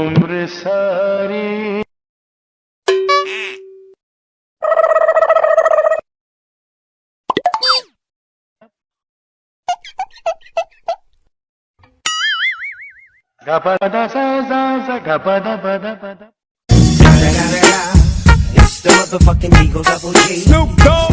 उम्र सारी गपदा सा सा सा गपदा पदा पदा It's the motherfucking Eagle Double G. Snoop Dogg.